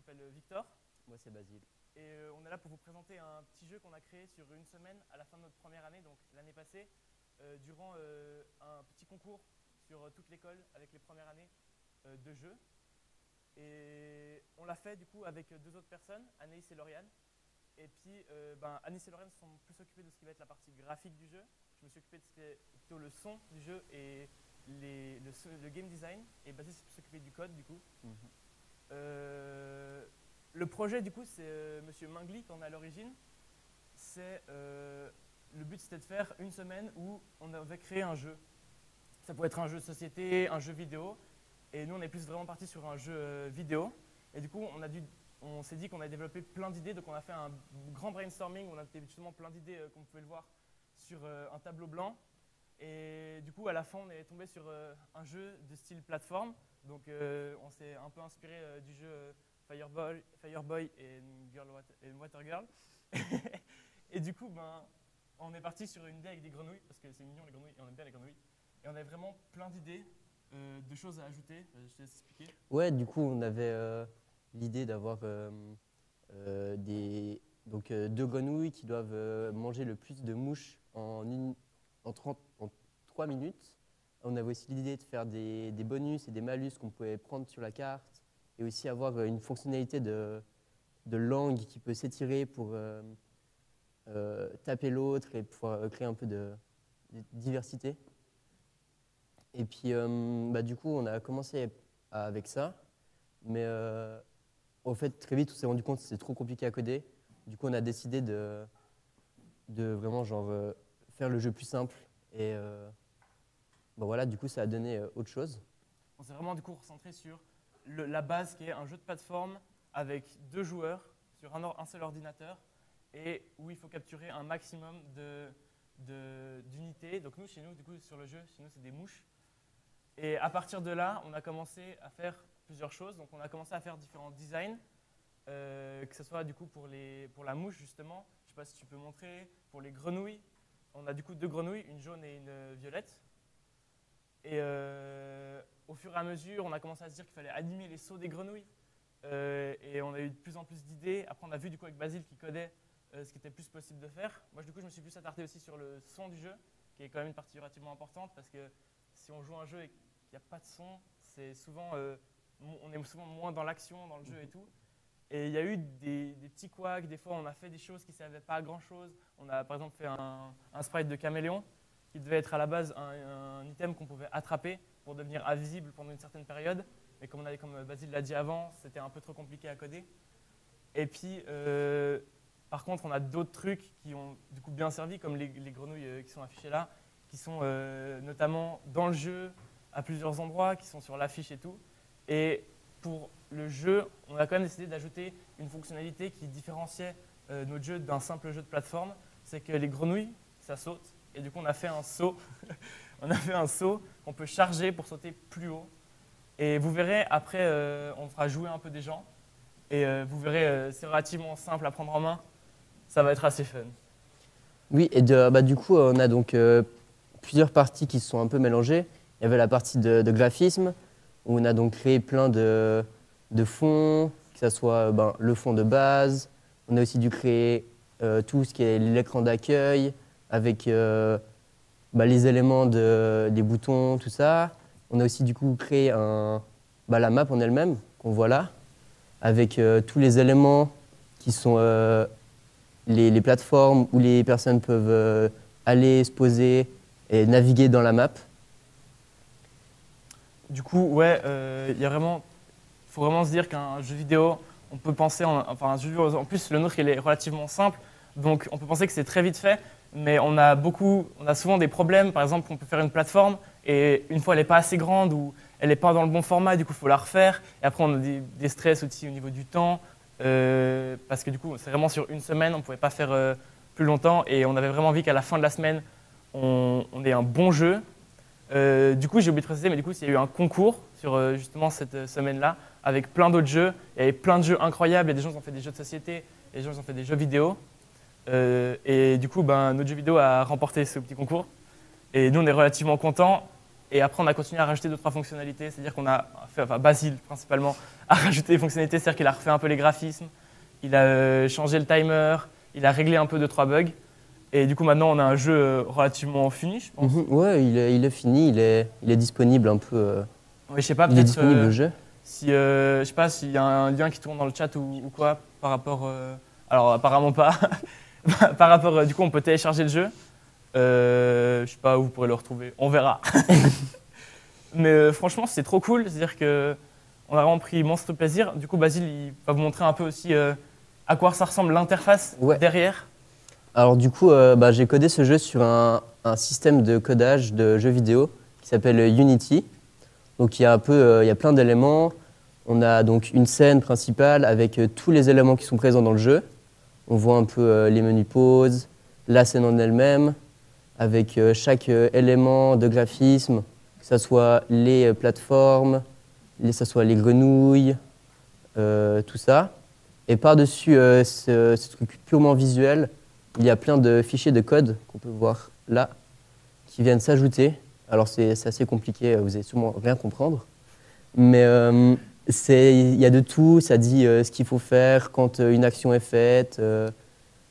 m'appelle Victor Moi, c'est Basile. et on est là pour vous présenter un petit jeu qu'on a créé sur une semaine à la fin de notre première année, donc l'année passée, durant un petit concours sur toute l'école avec les premières années de jeu. Et on l'a fait du coup avec deux autres personnes, Anaïs et Lauriane. Et puis Anaïs et Lauriane se sont plus occupées de ce qui va être la partie graphique du jeu. Je me suis occupé de ce qui est plutôt le son du jeu et le game design. Et Basile s'est plus occupé du code du coup. Le projet, du coup, c'est Monsieur Mingli qui en est à l'origine. Le but, c'était de faire une semaine où on avait créé un jeu. Ça pouvait être un jeu de société, un jeu vidéo. Et nous, on est plus vraiment parti sur un jeu vidéo. Et du coup, on s'est dit qu'on a développé plein d'idées. Donc, on a fait un grand brainstorming. On a justement plein d'idées, comme vous pouvez le voir, sur un tableau blanc. Et du coup, à la fin, on est tombé sur un jeu de style plateforme. Donc, on s'est un peu inspiré du jeu Fireboy et Water Girl. Et du coup, on est parti sur une idée avec des grenouilles, parce que c'est mignon les grenouilles, et on aime bien les grenouilles. Et on avait vraiment plein d'idées, de choses à ajouter. Je te laisse expliquer. Ouais, du coup, on avait l'idée d'avoir deux grenouilles qui doivent manger le plus de mouches en 3 minutes. On avait aussi l'idée de faire des bonus et des malus qu'on pouvait prendre sur la carte et aussi avoir une fonctionnalité de langue qui peut s'étirer pour taper l'autre et pouvoir créer un peu de diversité. Et puis, du coup, on a commencé avec ça, mais au fait, très vite, on s'est rendu compte que c'était trop compliqué à coder. Du coup, on a décidé de vraiment faire le jeu plus simple. Et voilà, du coup, ça a donné autre chose. On s'est vraiment du coup recentré sur la base qui est un jeu de plateforme avec 2 joueurs sur un seul ordinateur et où il faut capturer un maximum d'unités. Donc nous, chez nous, du coup, sur le jeu, chez nous, c'est des mouches. Et à partir de là, on a commencé à faire plusieurs choses. Donc on a commencé à faire différents designs, que ce soit du coup pour la mouche justement. Je ne sais pas si tu peux montrer. Pour les grenouilles, on a du coup 2 grenouilles, une jaune et une violette. Et au fur et à mesure, on a commencé à se dire qu'il fallait animer les sauts des grenouilles. Et on a eu de plus en plus d'idées. Après, on a vu du coup avec Basile qui codait ce qui était plus possible de faire. Moi, du coup, je me suis plus attardé aussi sur le son du jeu, qui est quand même une partie relativement importante, parce que si on joue un jeu et qu'il n'y a pas de son, c'est souvent, on est souvent moins dans l'action, dans le jeu et tout. Et il y a eu des petits couacs. Des fois, on a fait des choses qui ne servaient pas à grand-chose. On a par exemple fait un sprite de caméléon, qui devait être à la base un item qu'on pouvait attraper pour devenir invisible pendant une certaine période. Mais comme Basile l'a dit avant, c'était un peu trop compliqué à coder. Et puis, par contre, on a d'autres trucs qui ont du coup bien servi, comme les grenouilles qui sont affichées là, qui sont notamment dans le jeu à plusieurs endroits, qui sont sur l'affiche et tout. Et pour le jeu, on a quand même décidé d'ajouter une fonctionnalité qui différenciait notre jeu d'un simple jeu de plateforme. C'est que les grenouilles, ça saute. Et du coup, on a fait un saut. On a fait un saut qu'on peut charger pour sauter plus haut. Et vous verrez, après, on fera jouer un peu des gens. Et vous verrez, c'est relativement simple à prendre en main. Ça va être assez fun. Oui, et du coup, on a donc plusieurs parties qui se sont un peu mélangées. Il y avait la partie de graphisme, où on a donc créé plein de fonds, que ce soit le fond de base. On a aussi dû créer tout ce qui est l'écran d'accueil, avec les éléments des boutons, tout ça. On a aussi du coup créé la map en elle-même, qu'on voit là, avec tous les éléments qui sont les plateformes où les personnes peuvent aller se poser et naviguer dans la map. Du coup, ouais, faut vraiment se dire qu'un jeu vidéo, un jeu vidéo, en plus le nôtre il est relativement simple, donc on peut penser que c'est très vite fait, mais on a souvent des problèmes. Par exemple, on peut faire une plateforme et une fois elle n'est pas assez grande ou elle n'est pas dans le bon format, du coup il faut la refaire. Et après on a des stress aussi au niveau du temps, parce que du coup c'est vraiment sur une semaine, on ne pouvait pas faire plus longtemps et on avait vraiment envie qu'à la fin de la semaine on ait un bon jeu. Du coup, j'ai oublié de préciser, mais du coup, il y a eu un concours sur justement cette semaine-là avec plein d'autres jeux. Il y avait plein de jeux incroyables. Il y a des gens qui ont fait des jeux de société, et des gens qui ont fait des jeux vidéo. Et du coup, notre jeu vidéo a remporté ce petit concours. Et nous, on est relativement contents. Et après, on a continué à rajouter 2-3 fonctionnalités. C'est-à-dire qu'on a fait, enfin Basile principalement, a rajouté des fonctionnalités. C'est-à-dire qu'il a refait un peu les graphismes, il a changé le timer, il a réglé un peu 2-3 bugs. Et du coup, maintenant, on a un jeu relativement fini, je pense. Ouais, il est fini, il est disponible un peu. Oui, je sais pas, Il est peut-être disponible le jeu. si, je sais pas s'il y a un lien qui tourne dans le chat ou quoi par rapport. Alors, apparemment pas. Par rapport, du coup, on peut télécharger le jeu. Je sais pas où vous pourrez le retrouver. On verra. Mais franchement, c'est trop cool. C'est-à-dire que on a vraiment pris monstre plaisir. Du coup, Basile, il va vous montrer un peu aussi à quoi ça ressemble l'interface derrière. Alors du coup, j'ai codé ce jeu sur un système de codage de jeux vidéo qui s'appelle Unity. Donc il y a il y a plein d'éléments. On a donc une scène principale avec tous les éléments qui sont présents dans le jeu. On voit un peu les menus pause, la scène en elle-même, avec chaque élément de graphisme, que ce soit les plateformes, que ce soit les grenouilles, tout ça. Et par-dessus ce truc purement visuel, il y a plein de fichiers de code qu'on peut voir là, qui viennent s'ajouter. Alors c'est assez compliqué, vous allez sûrement rien comprendre. Mais il y a de tout, ça dit ce qu'il faut faire quand une action est faite.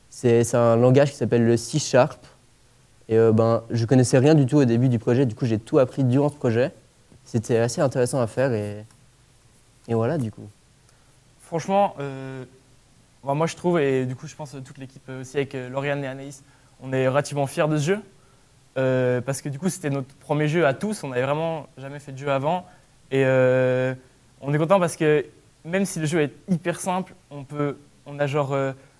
C'est un langage qui s'appelle le C#. Et je connaissais rien du tout au début du projet, du coup j'ai tout appris durant ce projet. C'était assez intéressant à faire et voilà du coup. Franchement, moi je trouve, et du coup je pense toute l'équipe aussi avec Lauriane et Anaïs, on est relativement fiers de ce jeu. Parce que du coup c'était notre premier jeu à tous, on n'avait vraiment jamais fait de jeu avant. Et on est content parce que même si le jeu est hyper simple, on a genre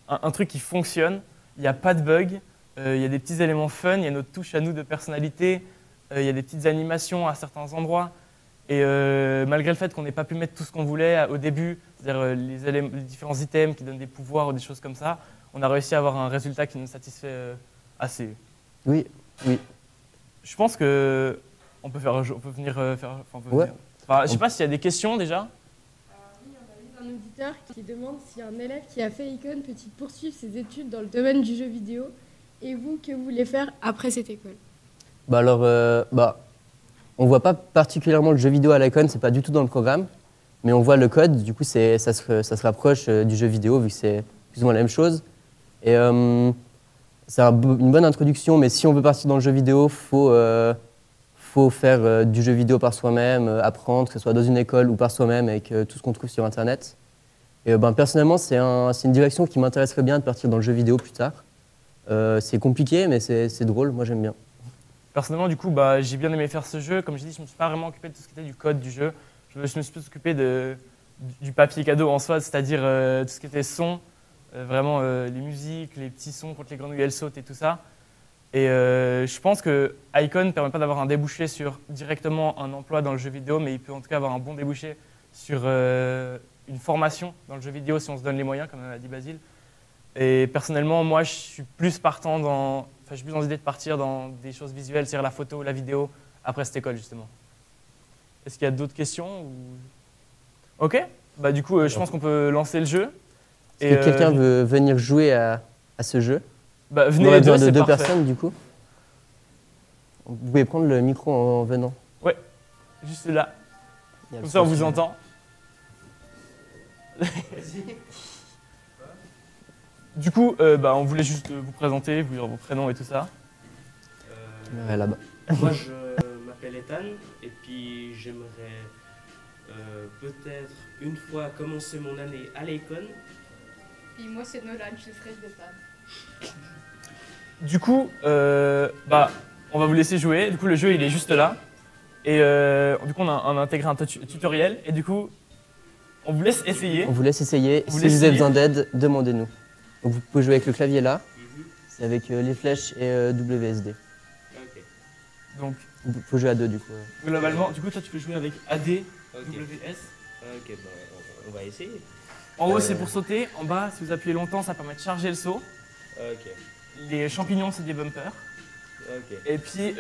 un truc qui fonctionne, il n'y a pas de bug, il y a des petits éléments fun, il y a notre touche à nous de personnalité, il y a des petites animations à certains endroits. Et malgré le fait qu'on n'ait pas pu mettre tout ce qu'on voulait au début, c'est-à-dire les différents items qui donnent des pouvoirs ou des choses comme ça, on a réussi à avoir un résultat qui nous satisfait assez. Oui, oui. Je pense que on peut venir faire. Ouais. Enfin, je sais pas s'il y a des questions déjà. Oui, on a eu un auditeur qui demande si un élève qui a fait Icon peut-il poursuivre ses études dans le domaine du jeu vidéo. Et vous, que vous voulez faire après cette école? On voit pas particulièrement le jeu vidéo à l'Icon, c'est pas du tout dans le programme, mais on voit le code, du coup ça se rapproche du jeu vidéo vu que c'est plus ou moins la même chose. Et c'est une bonne introduction, mais si on veut partir dans le jeu vidéo, faut faire du jeu vidéo par soi-même, apprendre, que ce soit dans une école ou par soi-même avec tout ce qu'on trouve sur Internet. Et personnellement, c'est une direction qui m'intéresserait bien de partir dans le jeu vidéo plus tard. C'est compliqué, mais c'est drôle, moi j'aime bien. Personnellement, du coup, j'ai bien aimé faire ce jeu. Comme je dis, je ne me suis pas vraiment occupé de tout ce qui était du code du jeu. Je me suis plus occupé du papier cadeau en soi, c'est-à-dire tout ce qui était son, vraiment les musiques, les petits sons quand les grenouilles elles sautent et tout ça. Et je pense que Icon ne permet pas d'avoir un débouché sur directement un emploi dans le jeu vidéo, mais il peut en tout cas avoir un bon débouché sur une formation dans le jeu vidéo si on se donne les moyens, comme a dit Basile. Et personnellement, moi, je suis plus j'ai plus envie de partir dans des choses visuelles, c'est-à-dire la photo, la vidéo, après cette école, justement. Est-ce qu'il y a d'autres questions Ok, du coup, je pense qu'on peut lancer le jeu. Est-ce que quelqu'un veut venir jouer à ce jeu? Venez on aurait les deux, besoin de c'est deux parfait. personnes, du coup. Vous pouvez prendre le micro en venant. Ouais, juste là. Il y a Comme le ça, on son vous sur- entend. Du coup, on voulait juste vous présenter, vous dire vos prénoms et tout ça. Ouais, là-bas. Moi, je m'appelle Ethan et puis j'aimerais peut-être une fois commencer mon année à l'Icon. Et moi, c'est Nolan, je suis fraîche de table. Du coup, on va vous laisser jouer. Du coup, le jeu, il est juste là. Et du coup, on a intégré un tutoriel. Et du coup, on vous laisse essayer. On vous laisse essayer. Vous Si laisse vous avez essayer. besoin d'aide, demandez-nous. Donc vous pouvez jouer avec le clavier là, Mhm. c'est avec les flèches et WSD. Ok. Donc, Vous pouvez jouer à deux du coup. globalement, du coup, toi, tu peux jouer avec AD, Ok. WS. Ok, on va essayer. En haut, c'est pour sauter. En bas, si vous appuyez longtemps, ça permet de charger le saut. Ok. Les champignons, c'est des bumpers. Ok. Et puis,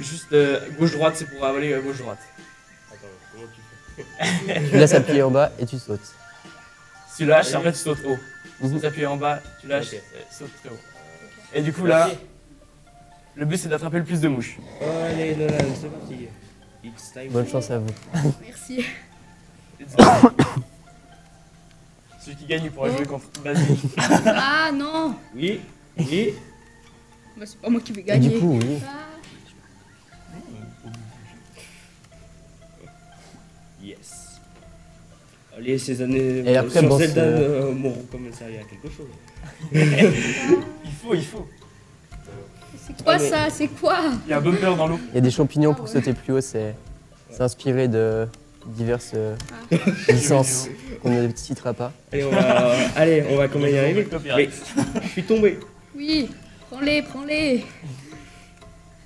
juste gauche-droite, c'est pour avaler gauche-droite. Attends, comment tu fais? Tu laisses appuyer en bas et tu sautes. Si tu lâches, après tu sautes haut. Si Mhm. tu appuies en bas, tu lâches, Ok. saute très haut. Et du coup là, Le but, c'est d'attraper le plus de mouches. Oh, allez, Nolan, c'est parti. It's time. Bonne chance à vous. Merci. Celui qui gagne, il pourra jouer contre Basile. Ah non Oui, oui. bah, c'est pas moi qui vais Et gagner. du coup, oui. Ah. Yes. Allez, ces années Et après, sur bon, Zelda c'est- m'auront quand même servi à quelque chose. Il faut. C'est quoi Allez. ça? C'est quoi? Il y a un bumper dans l'eau. Il y a des champignons pour Ah ouais. sauter plus haut, c'est inspiré de diverses licences qu'on ne citera pas. Allez, on va quand même y arriver. Mais Copyright. je suis tombé. Oui, prends-les.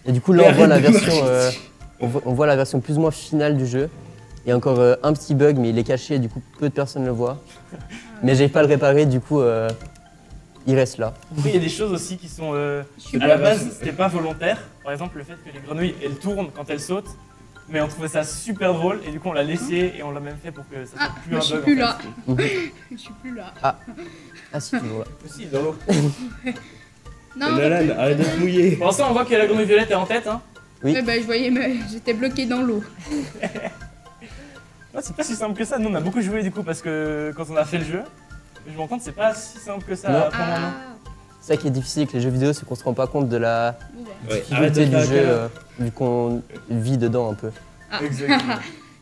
Et du coup, là, Mais on voit la arrête de version, marcher. on voit la version plus ou moins finale du jeu. Il y a encore un petit bug, mais il est caché, du coup, peu de personnes le voient. Mais j'arrive pas à le réparer, du coup, il reste là. Après, il y a des choses aussi qui sont. Je suis À la base, c'était pas volontaire. Par exemple, le fait que les grenouilles, elles tournent quand elles sautent. Mais on trouvait ça super drôle et du coup, on l'a laissé et on l'a même fait pour que ça soit Ah, plus bah, un je suis bug. plus en là. fait. Je suis plus là. Ah si, toujours là. Aussi, dans l'eau. Non, Nolan, arrête de te mouiller. Pour l'instant, on voit que la grenouille violette est en tête. Hein. Oui. bah, je voyais, mais j'étais bloqué dans l'eau. Non, c'est pas si simple que ça. Nous, on a beaucoup joué du coup parce que quand on a fait le jeu, je me rends compte, c'est pas si simple que ça Non. à apprendre en main. C'est ça qui est difficile avec les jeux vidéo, c'est qu'on se rend pas compte de la Bon, bah. Ouais, arrête de difficulté du faire jeu, la vu qu'on vit dedans un peu. Ah. Exactement.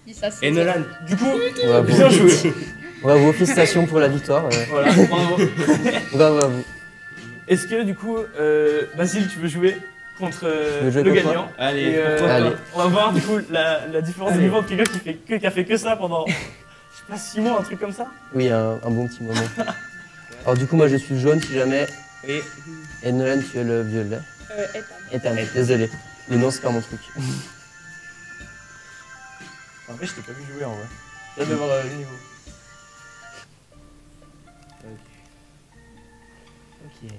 Dis ça, c'est Et Nolan, Du coup, Bravo. bien joué. Bravo, félicitations pour la victoire. Voilà, bravo. Bravo à vous. Est-ce que du coup, Basile, tu veux jouer contre Je veux jouer le contre gagnant? allez, Et, pourquoi Allez. on va voir du coup la différence de Allez. niveau entre quelqu'un qui a fait que ça pendant, je sais pas, 6 mois, un truc comme ça. Oui, un bon petit moment. Alors du coup, moi je suis jaune si jamais, Et et Nolan tu es le violet. Ethan. Et désolé. Le nom c'est pas mon truc. En vrai, je t'ai pas vu jouer en vrai. J'ai hâte de voir le niveau. Ok.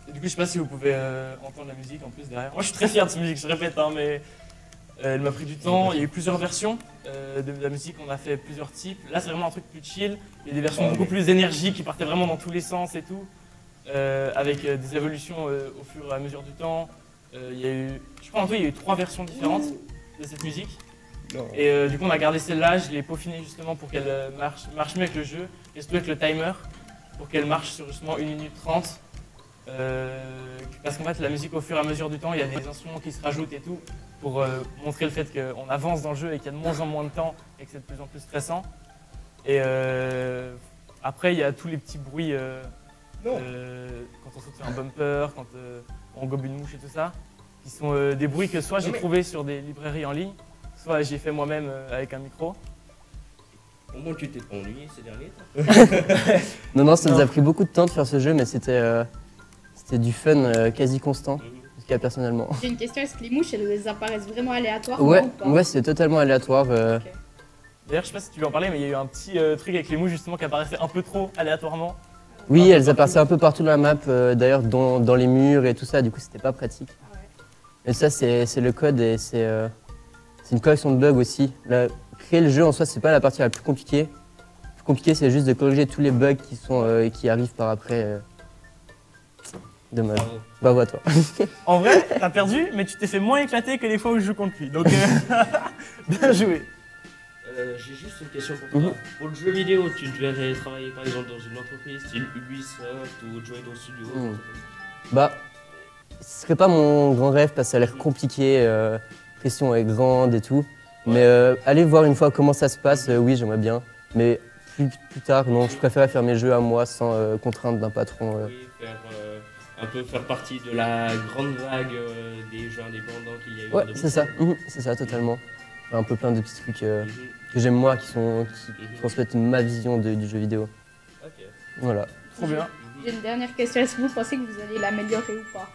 Et du coup, je sais pas si vous pouvez entendre la musique en plus derrière. Moi, je suis très fier de cette musique, je répète, hein, mais elle m'a pris du temps. Il y a eu plusieurs versions de la musique, on a fait plusieurs types. Là, c'est vraiment un truc plus chill. Il y a des versions beaucoup plus énergiques qui partaient vraiment dans tous les sens et tout, avec des évolutions au fur et à mesure du temps. Il y a eu, je crois en tout, il y a eu 3 versions différentes de cette musique. non. Et du coup, on a gardé celle-là, je l'ai peaufinée justement pour qu'elle marche mieux avec le jeu, et surtout avec le timer, pour qu'elle marche sur justement 1 minute 30. Parce qu'en fait, la musique, au fur et à mesure du temps, il y a des instruments qui se rajoutent et tout, pour montrer le fait qu'on avance dans le jeu et qu'il y a de moins en moins de temps et que c'est de plus en plus stressant. Et après, il y a tous les petits bruits Non. quand on saute sur un bumper, quand on gobe une mouche et tout ça, qui sont des bruits que soit j'ai trouvé sur des librairies en ligne, soit j'ai fait moi-même avec un micro. Au moins tu t'es pas ennuyé ces derniers temps. Non, ça nous Non. a pris beaucoup de temps de faire ce jeu, mais c'était du fun quasi constant, en tout cas personnellement. J'ai une question, est-ce que les mouches, elles apparaissent vraiment aléatoirement Ouais, ou pas? ouais, c'est totalement aléatoire. D'ailleurs, je sais pas si tu veux en parler, mais il y a eu un petit truc avec les mouches justement qui apparaissait un peu trop aléatoirement. Oui, elles apparaissaient un peu partout dans la map, d'ailleurs dans les murs et tout ça, du coup c'était pas pratique. Ah ouais. Et ça c'est le code et c'est une collection de bugs aussi. Créer le jeu en soi c'est pas la partie la plus compliquée. Le plus compliqué c'est juste de corriger tous les bugs qui arrivent par après. Dommage. Bravo. Bravo à toi. En vrai, t'as perdu, mais tu t'es fait moins éclater que les fois où je joue contre lui. Donc, bien joué. J'ai juste une question pour toi. Pour le jeu vidéo, tu devrais travailler par exemple dans une entreprise style Ubisoft ou Joydon Studio. Bah, ce serait pas mon grand rêve parce que ça a l'air compliqué, la pression est grande et tout. Mais aller voir une fois comment ça se passe, oui j'aimerais bien. Mais plus tard, non, je préférais faire mes jeux à moi sans contrainte d'un patron. Oui, un peu faire partie de la grande vague des jeux indépendants qu'il y a eu en Ouais, 2005. c'est ça, c'est ça totalement. Faire un peu plein de petits trucs Mhm. que j'aime moi, qui transmettent ma vision du jeu vidéo. Ok. Voilà. Trop bien. J'ai une dernière question, est-ce que vous pensez que vous allez l'améliorer ou pas?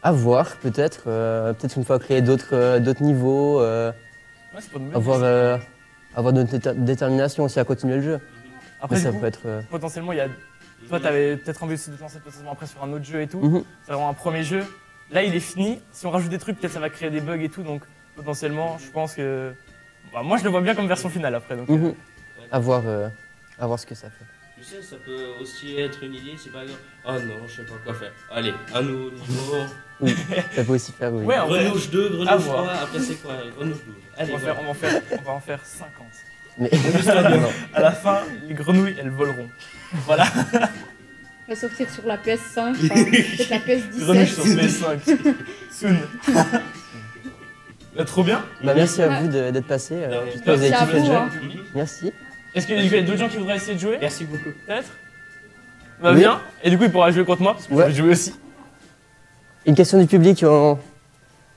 À voir, peut-être. Peut-être une fois créer d'autres niveaux. Ouais, c'est pas de Avoir notre détermination aussi à continuer le jeu. Après, Mais du ça coup, peut être. potentiellement, il y a. Toi, t'avais peut-être envie aussi de te lancer potentiellement après sur un autre jeu et tout. Mhm. C'est vraiment un premier jeu. Là, il est fini. Si on rajoute des trucs, peut-être ça va créer des bugs et tout. Donc, potentiellement, je pense que. Bah, moi, je le vois bien comme version finale après. Donc, Mhm. À voir ce que ça fait. Tu sais, ça peut aussi être une idée si par exemple, oh non, je sais pas quoi faire. Allez, un nouveau niveau. Oui, ça peut aussi faire, oui. Ouais, en vrai, Grenouille 2, à Grenouille voir. 3, après c'est quoi? Grenouille 12. Allez, on voilà. va en faire 50. Mais non. À la fin, les grenouilles, elles voleront. Voilà. On va sortir sur la PS5, enfin, peut-être la Grenouilles sur PS17. PS5. Soon. Bah, trop bien. Bah, merci à vous d'être passé. J'espère que vous avez Merci à kiffé le vous, jeu. hein. Merci. Est-ce qu'il y a d'autres gens qui voudraient essayer de jouer? Merci beaucoup. Peut-être. Bah Oui. bien. Et du coup, il pourra jouer contre moi parce que je Ouais. vais jouer aussi. Une question du public, En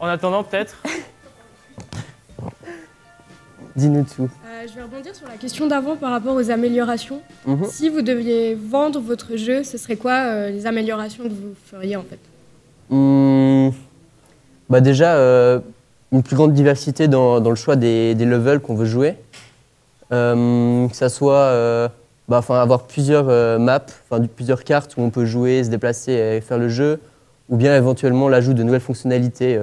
attendant, peut-être. dis-nous tout. Je vais rebondir sur la question d'avant par rapport aux améliorations. Mhm. Si vous deviez vendre votre jeu, ce serait quoi les améliorations que vous feriez en fait? Bah déjà, une plus grande diversité dans le choix des levels qu'on veut jouer. Que ça soit avoir plusieurs maps, plusieurs cartes où on peut jouer, se déplacer et faire le jeu, ou bien éventuellement l'ajout de nouvelles fonctionnalités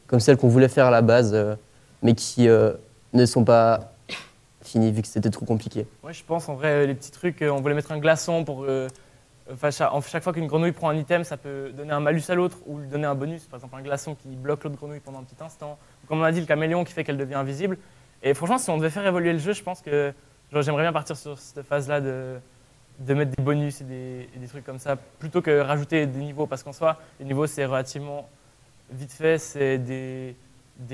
comme celles qu'on voulait faire à la base, mais qui ne sont pas finies vu que c'était trop compliqué. Ouais, je pense en vrai, les petits trucs, on voulait mettre un glaçon pour. Chaque fois qu'une grenouille prend un item, ça peut donner un malus à l'autre ou lui donner un bonus. Par exemple, un glaçon qui bloque l'autre grenouille pendant un petit instant. Ou comme on a dit, le caméléon qui fait qu'elle devient invisible. Et franchement, si on devait faire évoluer le jeu, je pense que j'aimerais bien partir sur cette phase-là de mettre des bonus et des trucs comme ça, plutôt que rajouter des niveaux. Parce qu'en soi, les niveaux, c'est relativement vite fait. C'est des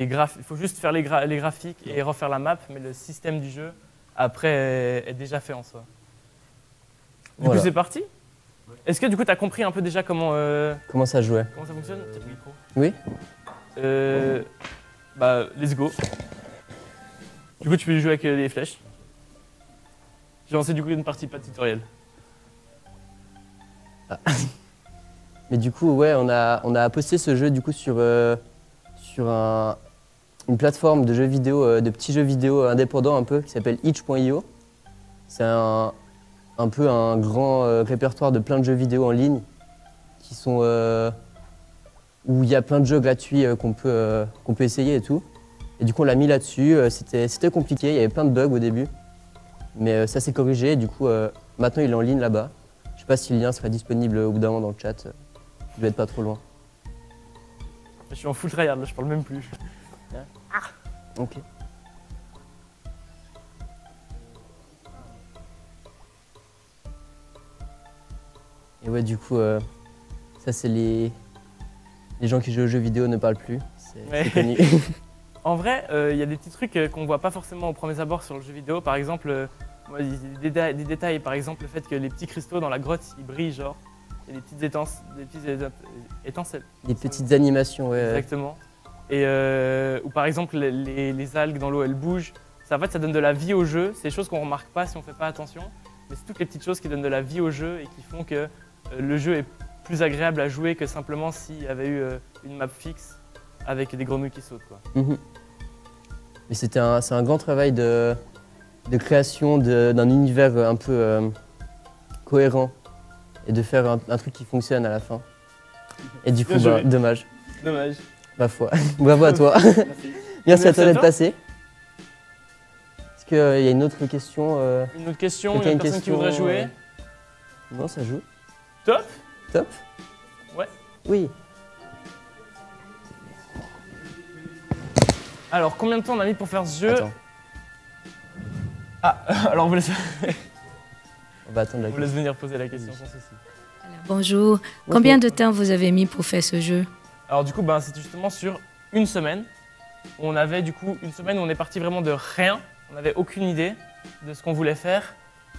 graphes. Il faut juste faire les graphiques et refaire la map, mais le système du jeu, après, est déjà fait en soi. Du Voilà. coup, c'est parti. Est-ce que du coup, tu as compris un peu déjà comment Comment ça jouait? ça fonctionne? Peut-être le micro. Oui. Let's go. Du coup, tu peux jouer avec les flèches. J'ai lancé du coup une partie pas tutoriel. Mais du coup, ouais, on a posté ce jeu du coup sur une plateforme de jeux vidéo, de petits jeux vidéo indépendants un peu, qui s'appelle itch.io. C'est un peu un grand répertoire de plein de jeux vidéo en ligne qui sont où il y a plein de jeux gratuits qu'on peut essayer et tout. Et du coup, on l'a mis là-dessus. C'était compliqué, il y avait plein de bugs au début, mais ça s'est corrigé. Et du coup, maintenant, il est en ligne là-bas. Je sais pas si le lien sera disponible au bout d'un moment dans le chat. Il doit être pas trop loin. Je suis en full tryhard, là, je parle même plus. Ok. Et ouais, du coup, ça c'est les gens qui jouent aux jeux vidéo ne parlent plus. Ouais. C'est connu. En vrai, il y a des petits trucs qu'on voit pas forcément au premier abord sur le jeu vidéo. Par exemple, des détails, par exemple le fait que les petits cristaux dans la grotte, ils brillent, genre. Il y a des petites étincelles. Des petites animations, ouais. Exactement. Et ou par exemple, les algues dans l'eau, elles bougent. Ça, en fait, ça donne de la vie au jeu. C'est des choses qu'on remarque pas si on fait pas attention. Mais c'est toutes les petites choses qui donnent de la vie au jeu et qui font que le jeu est plus agréable à jouer que simplement s'il y avait eu une map fixe avec des grenouilles qui sautent, quoi. Mhm. Mais c'est un grand travail de création d'un univers un peu cohérent et de faire un truc qui fonctionne à la fin. Et du coup, Bien joué. dommage. Dommage. Ma foi. Bravo à toi. Merci à toi d'être passé. Est-ce qu'il y a une autre question Une autre question, Quelqu'un a une une personne qui question, voudrait jouer. Non, ça joue. Top. Top. Ouais. Oui. Alors, combien de temps on a mis pour faire ce jeu? Attends, Ah, alors on vous laisse on va attendre la question. venir poser la question sans souci. Alors, bonjour. Combien de temps vous avez mis pour faire ce jeu? Alors du coup, c'était justement sur une semaine. On avait du coup une semaine où on est parti vraiment de rien. On n'avait aucune idée de ce qu'on voulait faire.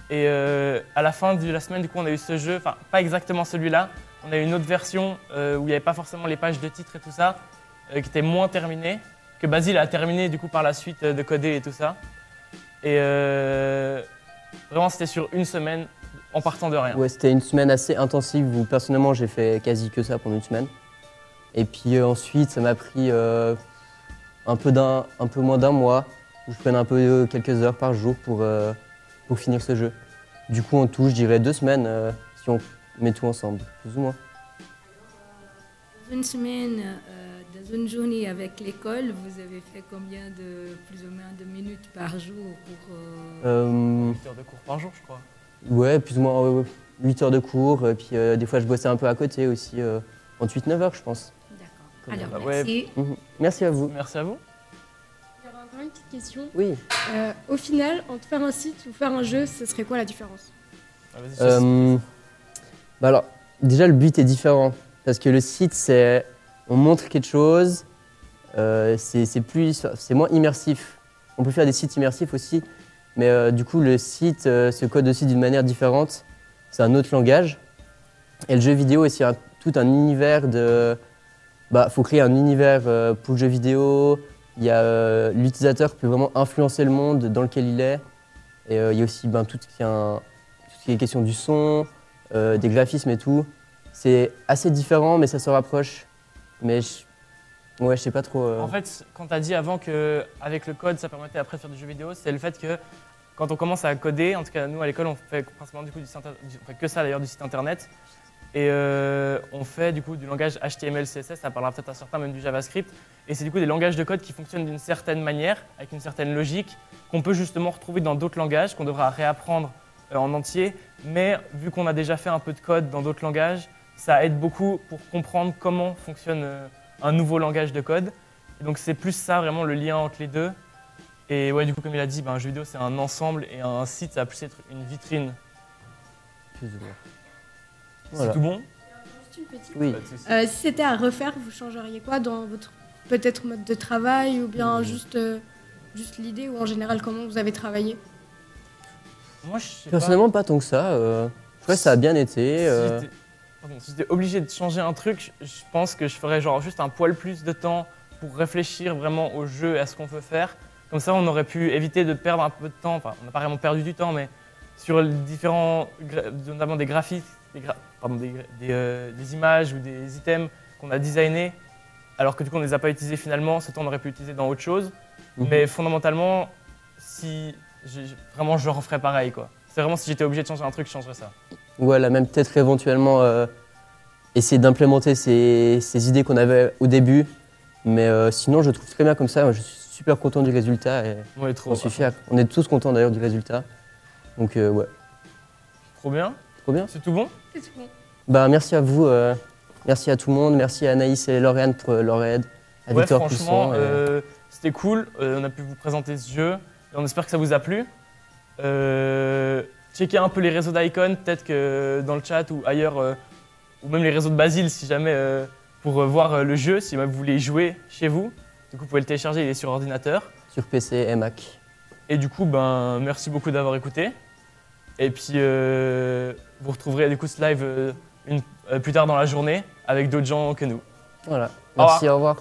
Et à la fin de la semaine, du coup, on a eu ce jeu, enfin pas exactement celui-là. On a eu une autre version où il n'y avait pas forcément les pages de titres et tout ça, qui était moins terminée, que Basile a terminé du coup par la suite de coder et tout ça. Et vraiment, c'était sur une semaine en partant de rien. Ouais, c'était une semaine assez intensive où personnellement j'ai fait quasi que ça pendant une semaine. Et puis ensuite, ça m'a pris un peu moins d'un mois, où je prenais un peu quelques heures par jour pour finir ce jeu. Du coup, en tout, je dirais 2 semaines si on met tout ensemble, plus ou moins. Une semaine, dans une journée avec l'école, vous avez fait combien plus ou moins de minutes par jour pour... 8 heures de cours par jour, je crois. Ouais, plus ou moins 8 heures de cours. Et puis des fois, je bossais un peu à côté aussi, entre 8-9 heures, je pense. D'accord. Alors, Bah ouais. merci. Merci à vous. Merci à vous. Il y aura encore une petite question. Oui. Au final, entre faire un site ou faire un jeu, ce serait quoi la différence? Ah, vas-y, Cécile. Bah alors, déjà, le but est différent. Parce que le site, c'est. On montre quelque chose, c'est moins immersif. On peut faire des sites immersifs aussi, mais du coup, le site se code aussi d'une manière différente. C'est un autre langage. Et le jeu vidéo, c'est tout un univers de. Bah, faut créer un univers pour le jeu vidéo. Il y a l'utilisateur peut vraiment influencer le monde dans lequel il est. Et il y a aussi tout ce qui est question du son, des graphismes et tout. C'est assez différent, mais ça se rapproche. Mais je sais pas trop. En fait, quand tu as dit avant qu'avec le code, ça permettait après de faire du jeu vidéo, c'est le fait que quand on commence à coder, en tout cas nous à l'école, on fait principalement du site on fait que ça d'ailleurs, du site internet. Et on fait du coup du langage HTML, CSS, ça parlera peut-être à certains, même du JavaScript. Et c'est du coup des langages de code qui fonctionnent d'une certaine manière, avec une certaine logique, qu'on peut justement retrouver dans d'autres langages, qu'on devra réapprendre en entier. Mais vu qu'on a déjà fait un peu de code dans d'autres langages, ça aide beaucoup pour comprendre comment fonctionne un nouveau langage de code. Et donc c'est plus ça vraiment le lien entre les deux. Et ouais, du coup, comme il a dit, un jeu vidéo c'est un ensemble et un site ça va plus être une vitrine. Plus ou moins. C'est Voilà. tout bon? Juste une petite. Oui. Pas de souci. Si c'était à refaire, vous changeriez quoi dans votre peut-être mode de travail ou bien juste l'idée ou en général comment vous avez travaillé? Moi, je sais Personnellement, pas tant que ça. Je crois que ça a bien été. Si j'étais obligé de changer un truc, je pense que je ferais genre juste un poil plus de temps pour réfléchir vraiment au jeu et à ce qu'on veut faire. Comme ça, on aurait pu éviter de perdre un peu de temps. Enfin, on n'a pas vraiment perdu du temps, mais sur les différents, notamment des graphiques, des images ou des items qu'on a designés, alors que du coup, on ne les a pas utilisés finalement. Ce temps, on aurait pu l'utiliser dans autre chose. Mais fondamentalement, vraiment, je referais pareil, quoi. C'est vraiment si j'étais obligé de changer un truc, je changerais ça. Voilà, même peut-être éventuellement essayer d'implémenter ces idées qu'on avait au début. Mais sinon, je trouve très bien comme ça. Moi, je suis super content du résultat et Ouais, trop. j'en suis fier. On est tous contents d'ailleurs du résultat. Donc ouais, Trop bien. trop bien. C'est tout bon? C'est tout bon. Bah, merci à vous, merci à tout le monde, merci à Anaïs et Lauriane pour leur aide, à Ouais, Victor franchement, Pousson. c'était cool. On a pu vous présenter ce jeu et on espère que ça vous a plu. Checkez un peu les réseaux d'Icon, peut-être que dans le chat ou ailleurs, ou même les réseaux de Basile si jamais, pour voir le jeu, si jamais vous voulez y jouer chez vous. Du coup, vous pouvez le télécharger, il est sur ordinateur. Sur PC et Mac. Et du coup, merci beaucoup d'avoir écouté. Et puis, vous retrouverez du coup ce live plus tard dans la journée avec d'autres gens que nous. Voilà, Au revoir. merci, au revoir.